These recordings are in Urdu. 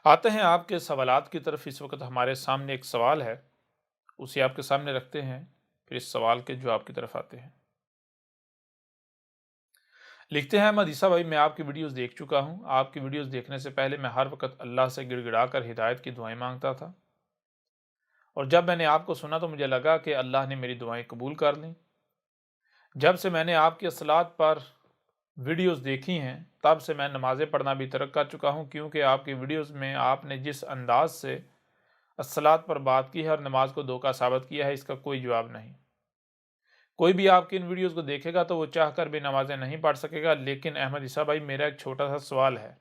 آتے ہیں آپ کے سوالات کی طرف۔ اس وقت ہمارے سامنے ایک سوال ہے، اسے آپ کے سامنے رکھتے ہیں، پھر اس سوال کے جواب کی طرف آتے ہیں۔ لکھتے ہیں احمد عیسیٰ بھائی، میں آپ کی ویڈیوز دیکھ چکا ہوں۔ آپ کی ویڈیوز دیکھنے سے پہلے میں ہر وقت اللہ سے گڑ گڑا کر ہدایت کی دعائیں مانگتا تھا، اور جب میں نے آپ کو سنا تو مجھے لگا کہ اللہ نے میری دعائیں قبول کر لیں۔ جب سے میں نے آپ کی اصلاحات پر ویڈیوز دیکھی ہیں، تب سے میں نمازیں پڑھنا بھی ترک کر چکا ہوں، کیونکہ آپ کی ویڈیوز میں آپ نے جس انداز سے الصلاۃ پر بات کی ہے اور نماز کو دھوکہ ثابت کیا ہے، اس کا کوئی جواب نہیں۔ کوئی بھی آپ کی ان ویڈیوز کو دیکھے گا تو وہ چاہ کر بھی نمازیں نہیں پڑھ سکے گا۔ لیکن احمد عیسیٰ بھائی، میرا ایک چھوٹا سا سوال ہے،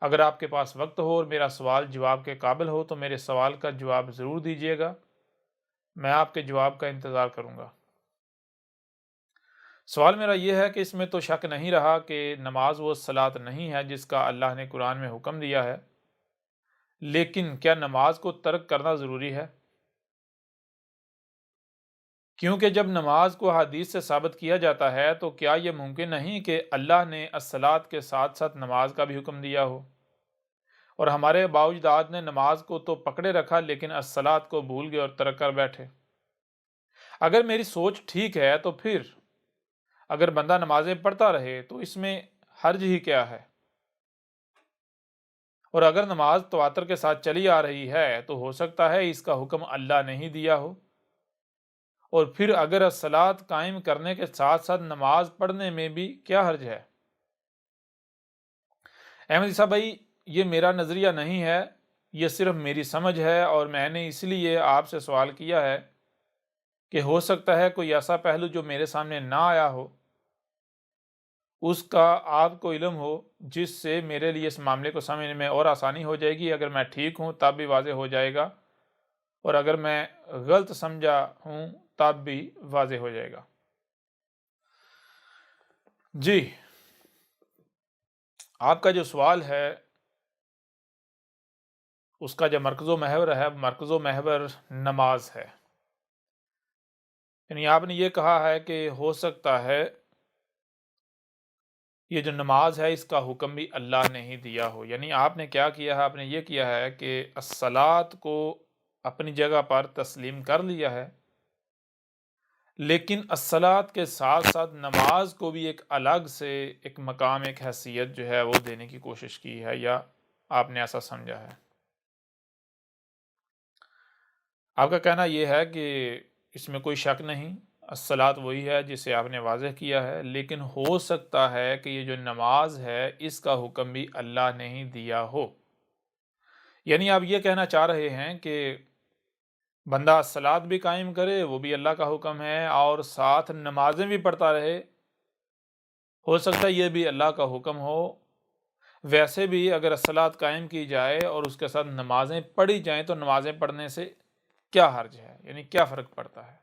اگر آپ کے پاس وقت ہو اور میرا سوال جواب کے قابل ہو تو میرے سوال کا جواب ضرور دیجیے گا، میں آپ کے جواب کا انتظار کروں گا۔ سوال میرا یہ ہے کہ اس میں تو شک نہیں رہا کہ نماز وہ صلاۃ نہیں ہے جس کا اللہ نے قرآن میں حکم دیا ہے، لیکن کیا نماز کو ترک کرنا ضروری ہے؟ کیونکہ جب نماز کو حدیث سے ثابت کیا جاتا ہے تو کیا یہ ممکن نہیں کہ اللہ نے الصلاۃ کے ساتھ ساتھ نماز کا بھی حکم دیا ہو، اور ہمارے باوجداد نے نماز کو تو پکڑے رکھا لیکن الصلاۃ کو بھول گئے اور ترک کر بیٹھے۔ اگر میری سوچ ٹھیک ہے تو پھر اگر بندہ نمازیں پڑھتا رہے تو اس میں حرج ہی کیا ہے؟ اور اگر نماز تواتر کے ساتھ چلی آ رہی ہے تو ہو سکتا ہے اس کا حکم اللہ نے ہی دیا ہو، اور پھر اگر الصلاۃ قائم کرنے کے ساتھ ساتھ نماز پڑھنے میں بھی کیا حرج ہے؟ احمد عیسیٰ بھائی، یہ میرا نظریہ نہیں ہے، یہ صرف میری سمجھ ہے، اور میں نے اس لیے آپ سے سوال کیا ہے کہ ہو سکتا ہے کوئی ایسا پہلو جو میرے سامنے نہ آیا ہو، اس کا آپ کو علم ہو، جس سے میرے لیے اس معاملے کو سمجھنے میں اور آسانی ہو جائے گی۔ اگر میں ٹھیک ہوں تب بھی واضح ہو جائے گا، اور اگر میں غلط سمجھا ہوں تب بھی واضح ہو جائے گا۔ جی، آپ کا جو سوال ہے اس کا جو مرکز و محور ہے، مرکز و محور نماز ہے۔ یعنی آپ نے یہ کہا ہے کہ ہو سکتا ہے یہ جو نماز ہے اس کا حکم بھی اللہ نے ہی دیا ہو۔ یعنی آپ نے کیا کیا ہے، آپ نے یہ کیا ہے کہ الصلاۃ کو اپنی جگہ پر تسلیم کر لیا ہے، لیکن الصلاۃ کے ساتھ ساتھ نماز کو بھی ایک الگ سے ایک مقام، ایک حیثیت جو ہے وہ دینے کی کوشش کی ہے، یا آپ نے ایسا سمجھا ہے؟ آپ کا کہنا یہ ہے کہ اس میں کوئی شک نہیں، الصلاۃ وہی ہے جسے آپ نے واضح کیا ہے، لیکن ہو سکتا ہے کہ یہ جو نماز ہے اس کا حکم بھی اللہ نے ہی دیا ہو۔ یعنی آپ یہ کہنا چاہ رہے ہیں کہ بندہ الصلاۃ بھی قائم کرے، وہ بھی اللہ کا حکم ہے، اور ساتھ نمازیں بھی پڑھتا رہے، ہو سکتا ہے یہ بھی اللہ کا حکم ہو۔ ویسے بھی اگر الصلاۃ قائم کی جائے اور اس کے ساتھ نمازیں پڑھی جائیں تو نمازیں پڑھنے سے کیا حرج ہے، یعنی کیا فرق پڑتا ہے؟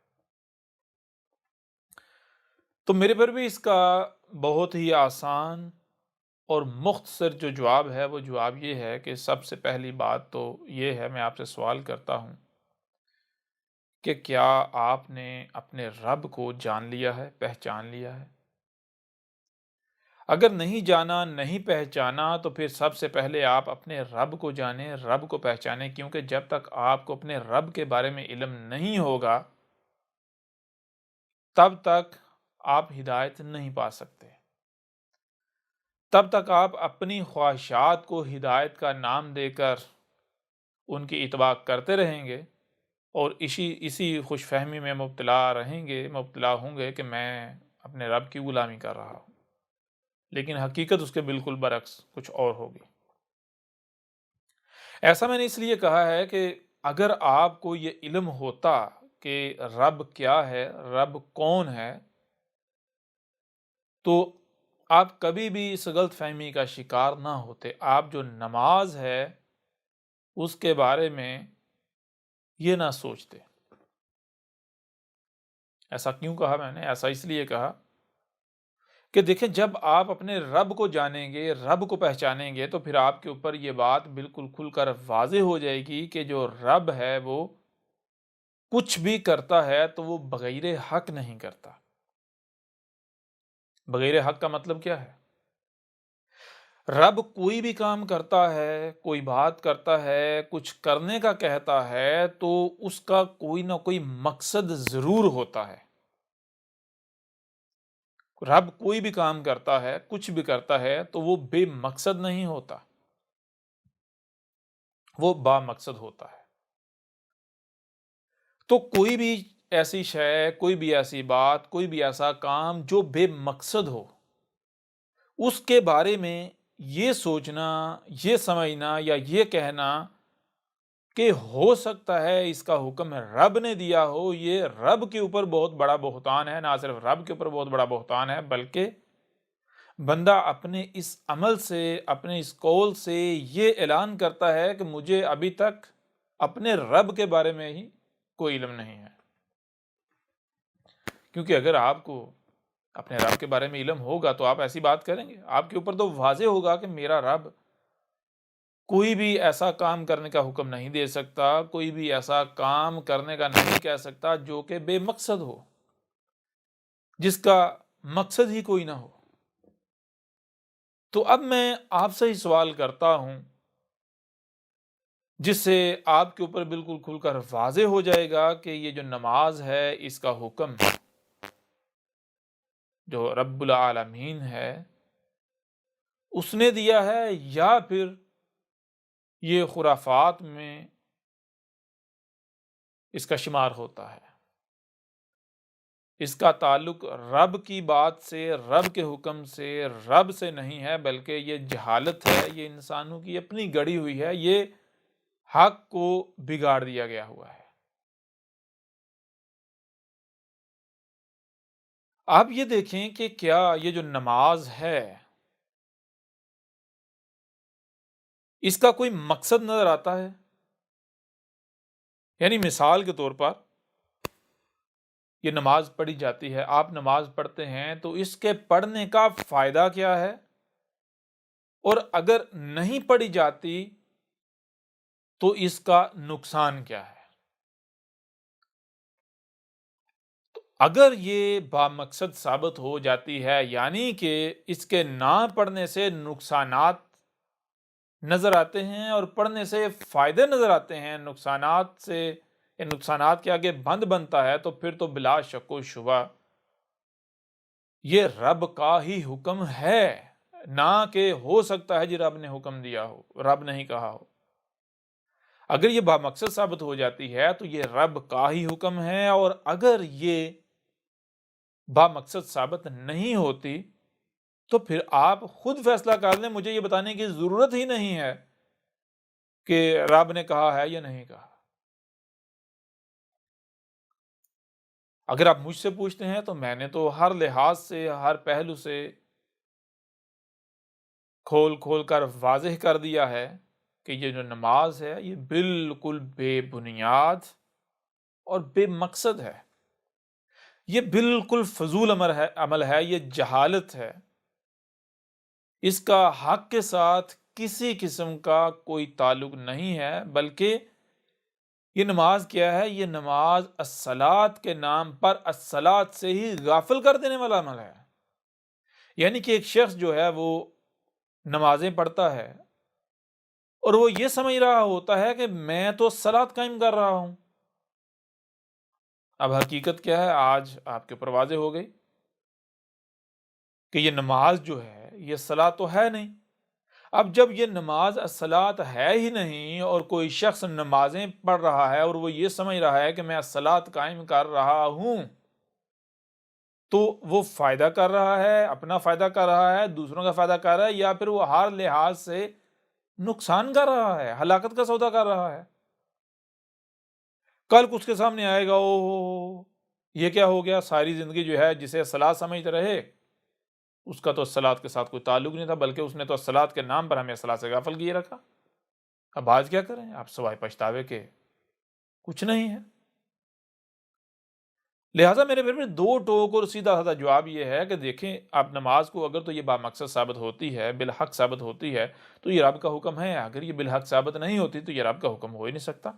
تو میرے پر بھی اس کا بہت ہی آسان اور مختصر جو جواب ہے وہ جواب یہ ہے کہ سب سے پہلی بات تو یہ ہے، میں آپ سے سوال کرتا ہوں کہ کیا آپ نے اپنے رب کو جان لیا ہے، پہچان لیا ہے؟ اگر نہیں جانا، نہیں پہچانا، تو پھر سب سے پہلے آپ اپنے رب کو جانیں، رب کو پہچانیں، کیونکہ جب تک آپ کو اپنے رب کے بارے میں علم نہیں ہوگا تب تک آپ ہدایت نہیں پا سکتے۔ تب تک آپ اپنی خواہشات کو ہدایت کا نام دے کر ان کی اتباع کرتے رہیں گے، اور اسی خوش فہمی میں مبتلا ہوں گے کہ میں اپنے رب کی غلامی کر رہا ہوں، لیکن حقیقت اس کے بالکل برعکس کچھ اور ہوگی۔ ایسا میں نے اس لیے کہا ہے کہ اگر آپ کو یہ علم ہوتا کہ رب کیا ہے، رب کون ہے، تو آپ کبھی بھی اس غلط فہمی کا شکار نہ ہوتے۔ آپ جو نماز ہے اس کے بارے میں یہ نہ سوچتے۔ ایسا کیوں کہا میں نے؟ ایسا اس لیے کہا کہ دیکھیں، جب آپ اپنے رب کو جانیں گے، رب کو پہچانیں گے، تو پھر آپ کے اوپر یہ بات بالکل کھل کر واضح ہو جائے گی کہ جو رب ہے وہ کچھ بھی کرتا ہے تو وہ بغیر حق نہیں کرتا۔ بغیر حق کا مطلب کیا ہے؟ رب کوئی بھی کام کرتا ہے، کوئی بات کرتا ہے، کچھ کرنے کا کہتا ہے تو اس کا کوئی نہ کوئی مقصد ضرور ہوتا ہے۔ رب کوئی بھی کام کرتا ہے، کچھ بھی کرتا ہے تو وہ بے مقصد نہیں ہوتا، وہ با مقصد ہوتا ہے۔ تو کوئی بھی ایسی شے، کوئی بھی ایسی بات، کوئی بھی ایسا کام جو بے مقصد ہو، اس کے بارے میں یہ سوچنا، یہ سمجھنا یا یہ کہنا کہ ہو سکتا ہے اس کا حکم رب نے دیا ہو، یہ رب کے اوپر بہت بڑا بہتان ہے۔ نہ صرف رب کے اوپر بہت بڑا بہتان ہے، بلکہ بندہ اپنے اس عمل سے، اپنے اس قول سے یہ اعلان کرتا ہے کہ مجھے ابھی تک اپنے رب کے بارے میں ہی کوئی علم نہیں ہے۔ کیونکہ اگر آپ کو اپنے رب کے بارے میں علم ہوگا تو آپ ایسی بات کریں گے، آپ کے اوپر تو واضح ہوگا کہ میرا رب کوئی بھی ایسا کام کرنے کا حکم نہیں دے سکتا، کوئی بھی ایسا کام کرنے کا نہیں کہہ سکتا جو کہ بے مقصد ہو، جس کا مقصد ہی کوئی نہ ہو۔ تو اب میں آپ سے ہی سوال کرتا ہوں، جس سے آپ کے اوپر بالکل کھل کر واضح ہو جائے گا کہ یہ جو نماز ہے اس کا حکم جو رب العالمین ہے اس نے دیا ہے، یا پھر یہ خرافات میں اس کا شمار ہوتا ہے۔ اس کا تعلق رب کی بات سے، رب کے حکم سے، رب سے نہیں ہے، بلکہ یہ جہالت ہے، یہ انسانوں کی اپنی گڑی ہوئی ہے، یہ حق کو بگاڑ دیا گیا ہوا ہے۔ آپ یہ دیکھیں کہ کیا یہ جو نماز ہے اس کا کوئی مقصد نظر آتا ہے؟ یعنی مثال کے طور پر یہ نماز پڑھی جاتی ہے، آپ نماز پڑھتے ہیں تو اس کے پڑھنے کا فائدہ کیا ہے؟ اور اگر نہیں پڑھی جاتی تو اس کا نقصان کیا ہے؟ اگر یہ بامقصد ثابت ہو جاتی ہے، یعنی کہ اس کے نہ پڑھنے سے نقصانات نظر آتے ہیں اور پڑھنے سے فائدے نظر آتے ہیں، نقصانات سے نقصانات کے آگے بند بنتا ہے، تو پھر تو بلا شک و شبہ یہ رب کا ہی حکم ہے، نہ کہ ہو سکتا ہے جی رب نے حکم دیا ہو، رب نہیں کہا ہو۔ اگر یہ بامقصد ثابت ہو جاتی ہے تو یہ رب کا ہی حکم ہے، اور اگر یہ بامقصد ثابت نہیں ہوتی تو پھر آپ خود فیصلہ کر لیں، مجھے یہ بتانے کی ضرورت ہی نہیں ہے کہ رب نے کہا ہے یا نہیں کہا۔ اگر آپ مجھ سے پوچھتے ہیں تو میں نے تو ہر لحاظ سے، ہر پہلو سے کھول کھول کر واضح کر دیا ہے کہ یہ جو نماز ہے یہ بالکل بے بنیاد اور بے مقصد ہے، یہ بالکل فضول عمل ہے، یہ جہالت ہے، اس کا حق کے ساتھ کسی قسم کا کوئی تعلق نہیں ہے، بلکہ یہ نماز کیا ہے؟ یہ نماز الصلاۃ کے نام پر الصلاۃ سے ہی غافل کر دینے والا عمل ہے۔ یعنی کہ ایک شخص جو ہے وہ نمازیں پڑھتا ہے اور وہ یہ سمجھ رہا ہوتا ہے کہ میں تو صلاۃ قائم کر رہا ہوں۔ اب حقیقت کیا ہے؟ آج آپ کے اوپر واضح ہو گئی کہ یہ نماز جو ہے یہ صلاۃ تو ہے نہیں۔ اب جب یہ نماز الصلاۃ ہے ہی نہیں اور کوئی شخص نمازیں پڑھ رہا ہے اور وہ یہ سمجھ رہا ہے کہ میں الصلاۃ قائم کر رہا ہوں، تو وہ فائدہ کر رہا ہے، اپنا فائدہ کر رہا ہے، دوسروں کا فائدہ کر رہا ہے، یا پھر وہ ہر لحاظ سے نقصان کر رہا ہے، ہلاکت کا سودا کر رہا ہے؟ کل اس کے سامنے آئے گا، او یہ کیا ہو گیا، ساری زندگی جو ہے جسے الصلاۃ سمجھتے رہے اس کا تو الصلاۃ کے ساتھ کوئی تعلق نہیں تھا، بلکہ اس نے تو الصلاۃ کے نام پر ہمیں الصلاۃ سے غافل کیے رکھا۔ اب آج کیا کریں؟ آپ سوائے پچھتاوے کے کچھ نہیں ہے۔ لہٰذا میرے پھر میں دو ٹوک اور سیدھا سادہ جواب یہ ہے کہ دیکھیں، آپ نماز کو اگر تو یہ بامقصد ثابت ہوتی ہے، بالحق ثابت ہوتی ہے تو یہ رب کا حکم ہے، اگر یہ بالحق ثابت نہیں ہوتی تو یہ رب کا حکم ہو ہی نہیں سکتا۔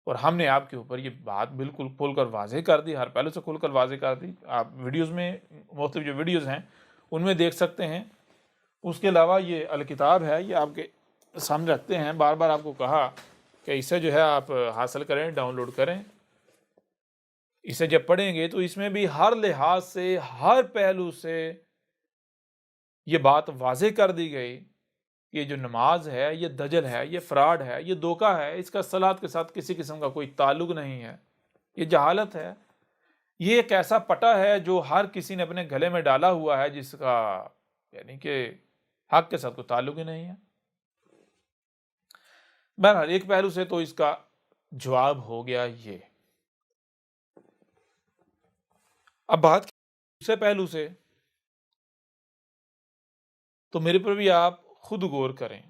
اور ہم نے آپ کے اوپر یہ بات بالکل کھول کر واضح کر دی، ہر پہلو سے کھول کر واضح کر دی۔ آپ ویڈیوز میں، مختلف جو ویڈیوز ہیں ان میں دیکھ سکتے ہیں، اس کے علاوہ یہ الکتاب ہے، یہ آپ کے سامنے رکھتے ہیں، بار بار آپ کو کہا کہ اسے جو ہے آپ حاصل کریں، ڈاؤن لوڈ کریں۔ اسے جب پڑھیں گے تو اس میں بھی ہر لحاظ سے، ہر پہلو سے یہ بات واضح کر دی گئی کہ یہ جو نماز ہے یہ دجل ہے، یہ فراڈ ہے، یہ دھوکہ ہے، اس کا صلاۃ کے ساتھ کسی قسم کا کوئی تعلق نہیں ہے، یہ جہالت ہے، یہ ایک ایسا پٹا ہے جو ہر کسی نے اپنے گلے میں ڈالا ہوا ہے، جس کا یعنی کہ حق کے ساتھ کوئی تعلق ہی نہیں ہے۔ بہرحال ایک پہلو سے تو اس کا جواب ہو گیا یہ۔ اب بات دوسرے پہلو سے، تو میرے پر بھی آپ خود غور کریں۔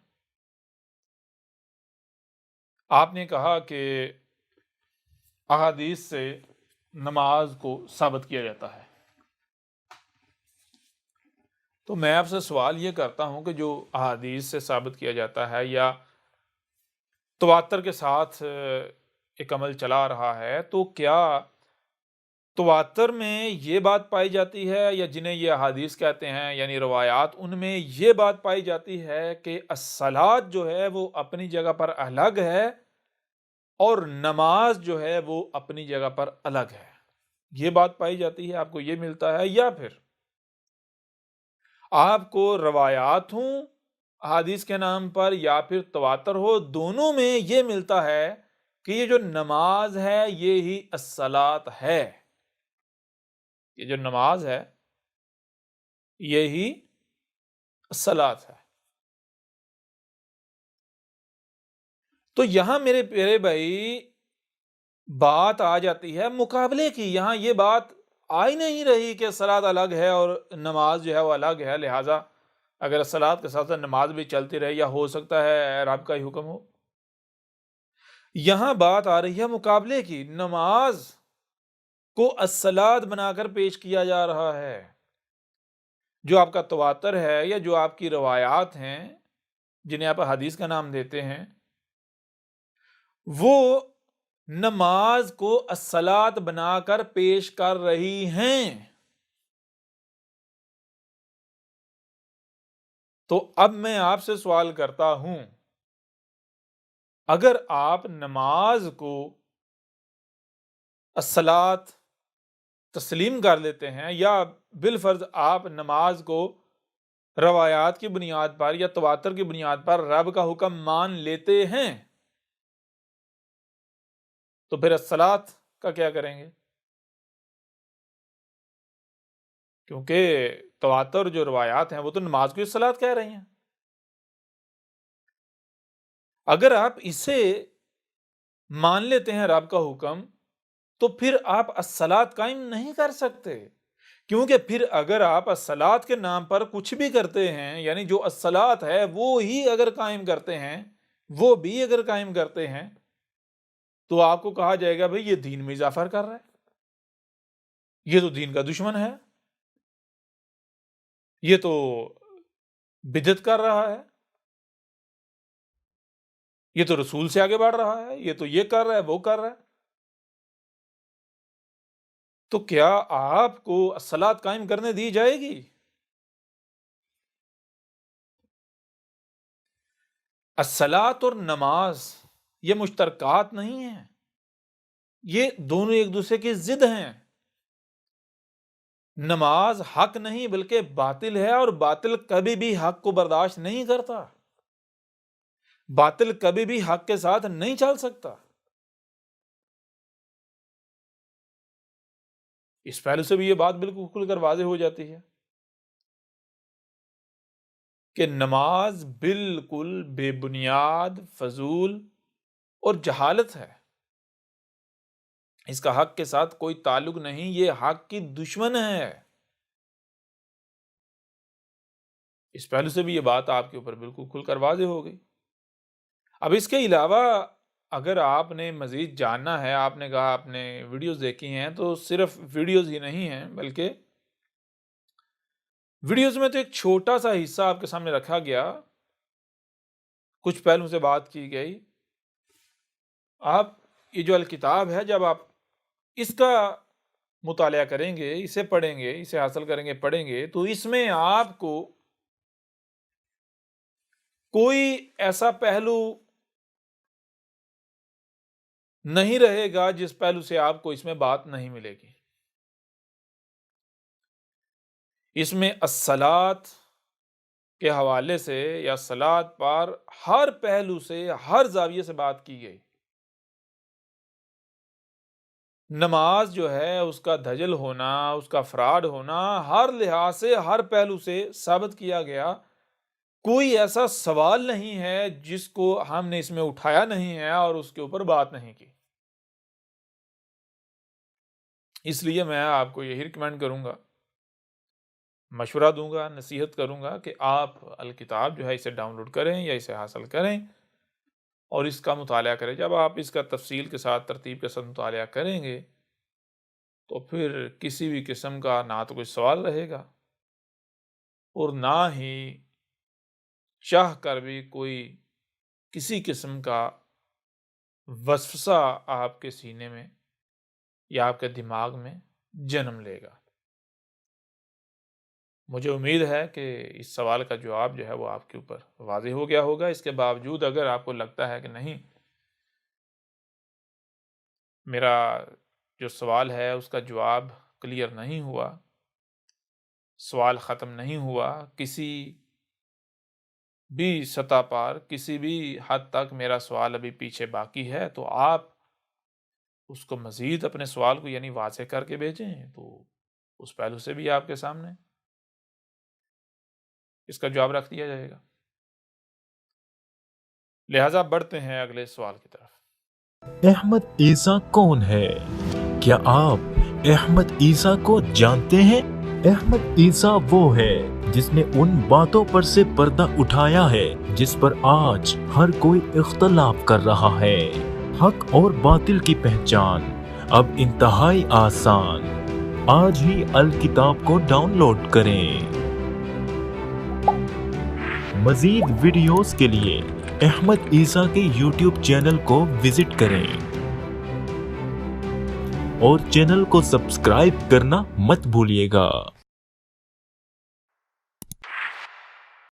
آپ نے کہا کہ احادیث سے نماز کو ثابت کیا جاتا ہے، تو میں آپ سے سوال یہ کرتا ہوں کہ جو احادیث سے ثابت کیا جاتا ہے یا تواتر کے ساتھ ایک عمل چلا رہا ہے، تو کیا تواتر میں یہ بات پائی جاتی ہے، یا جنہیں یہ احادیث کہتے ہیں یعنی روایات، ان میں یہ بات پائی جاتی ہے کہ الصلاۃ جو ہے وہ اپنی جگہ پر الگ ہے اور نماز جو ہے وہ اپنی جگہ پر الگ ہے؟ یہ بات پائی جاتی ہے، آپ کو یہ ملتا ہے، یا پھر آپ کو روایات ہوں احادیث کے نام پر یا پھر تواتر ہو، دونوں میں یہ ملتا ہے کہ یہ جو نماز ہے یہ ہی الصلاۃ ہے، یہ جو نماز ہے یہی الصلاۃ ہے؟ تو یہاں میرے پیارے بھائی بات آ جاتی ہے مقابلے کی۔ یہاں یہ بات آ ہی نہیں رہی کہ صلاۃ الگ ہے اور نماز جو ہے وہ الگ ہے، لہٰذا اگر صلاۃ کے ساتھ ساتھ نماز بھی چلتی رہے، یا ہو سکتا ہے رب کا ہی حکم ہو۔ یہاں بات آ رہی ہے مقابلے کی، نماز کو الصلاۃ بنا کر پیش کیا جا رہا ہے۔ جو آپ کا تواتر ہے یا جو آپ کی روایات ہیں جنہیں آپ حدیث کا نام دیتے ہیں، وہ نماز کو الصلاۃ بنا کر پیش کر رہی ہیں۔ تو اب میں آپ سے سوال کرتا ہوں، اگر آپ نماز کو الصلاۃ تسلیم کر لیتے ہیں، یا بالفرض آپ نماز کو روایات کی بنیاد پر یا تواتر کی بنیاد پر رب کا حکم مان لیتے ہیں، تو پھر الصلاۃ کا کیا کریں گے؟ کیونکہ تواتر جو روایات ہیں وہ تو نماز کو الصلاۃ کہہ رہی ہیں۔ اگر آپ اسے مان لیتے ہیں رب کا حکم، تو پھر آپ الصلاۃ قائم نہیں کر سکتے، کیونکہ پھر اگر آپ الصلاۃ کے نام پر کچھ بھی کرتے ہیں، یعنی جو الصلاۃ ہے وہ ہی اگر قائم کرتے ہیں، وہ بھی اگر قائم کرتے ہیں، تو آپ کو کہا جائے گا بھئی یہ دین میں اضافہ کر رہا ہے، یہ تو دین کا دشمن ہے، یہ تو بدعت کر رہا ہے، یہ تو رسول سے آگے بڑھ رہا ہے، یہ تو یہ کر رہا ہے، وہ کر رہا ہے۔ تو کیا آپ کو الصلاۃ قائم کرنے دی جائے گی؟ الصلاۃ اور نماز یہ مشترکات نہیں ہیں، یہ دونوں ایک دوسرے کی ضد ہیں۔ نماز حق نہیں بلکہ باطل ہے، اور باطل کبھی بھی حق کو برداشت نہیں کرتا، باطل کبھی بھی حق کے ساتھ نہیں چل سکتا۔ اس پہلو سے بھی یہ بات بالکل کھل کر واضح ہو جاتی ہے کہ نماز بالکل بے بنیاد، فضول اور جہالت ہے، اس کا حق کے ساتھ کوئی تعلق نہیں، یہ حق کی دشمن ہے۔ اس پہلو سے بھی یہ بات آپ کے اوپر بالکل کھل کر واضح ہو گئی۔ اب اس کے علاوہ اگر آپ نے مزید جاننا ہے، آپ نے کہا آپ نے ویڈیوز دیکھی ہیں، تو صرف ویڈیوز ہی نہیں ہیں، بلکہ ویڈیوز میں تو ایک چھوٹا سا حصہ آپ کے سامنے رکھا گیا، کچھ پہلوں سے بات کی گئی۔ آپ یہ جو الکتاب ہے، جب آپ اس کا مطالعہ کریں گے، اسے پڑھیں گے، اسے حاصل کریں گے، پڑھیں گے، تو اس میں آپ کو کوئی ایسا پہلو نہیں رہے گا جس پہلو سے آپ کو اس میں بات نہیں ملے گی۔ اس میں الصلاۃ کے حوالے سے یا صلاۃ پر ہر پہلو سے، ہر زاویے سے بات کی گئی۔ نماز جو ہے اس کا دھجل ہونا، اس کا فراڈ ہونا، ہر لحاظ سے، ہر پہلو سے ثابت کیا گیا۔ کوئی ایسا سوال نہیں ہے جس کو ہم نے اس میں اٹھایا نہیں ہے اور اس کے اوپر بات نہیں کی۔ اس لیے میں آپ کو یہی ریکمینڈ کروں گا، مشورہ دوں گا، نصیحت کروں گا کہ آپ الکتاب جو ہے اسے ڈاؤن لوڈ کریں یا اسے حاصل کریں اور اس کا مطالعہ کریں۔ جب آپ اس کا تفصیل کے ساتھ، ترتیب کے ساتھ مطالعہ کریں گے تو پھر کسی بھی قسم کا نہ تو کوئی سوال رہے گا اور نہ ہی چاہ کر بھی کوئی کسی قسم کا وسوسہ آپ کے سینے میں یا آپ کے دماغ میں جنم لے گا۔ مجھے امید ہے کہ اس سوال کا جواب جو ہے وہ آپ کے اوپر واضح ہو گیا ہوگا۔ اس کے باوجود اگر آپ کو لگتا ہے کہ نہیں، میرا جو سوال ہے اس کا جواب کلیئر نہیں ہوا، سوال ختم نہیں ہوا، کسی بھی سطح پر، کسی بھی حد تک میرا سوال ابھی پیچھے باقی ہے، تو آپ اس کو مزید اپنے سوال کو یعنی واضح کر کے بھیجیں، تو اس پہلو سے بھی آپ کے سامنے اس کا جواب رکھ دیا جائے گا۔ لہٰذا بڑھتے ہیں اگلے سوال کی طرف۔ احمد عیسیٰ کون ہے؟ کیا آپ احمد عیسیٰ کو جانتے ہیں؟ احمد عیسیٰ وہ ہے جس نے ان باتوں پر سے پردہ اٹھایا ہے جس پر آج ہر کوئی اختلاف کر رہا ہے۔ حق اور باطل کی پہچان اب انتہائی آسان۔ آج ہی الکتاب کو ڈاؤن لوڈ کریں۔ مزید ویڈیوز کے لیے احمد عیسیٰ کے یوٹیوب چینل کو وزٹ کریں اور چینل کو سبسکرائب کرنا مت بھولیے گا۔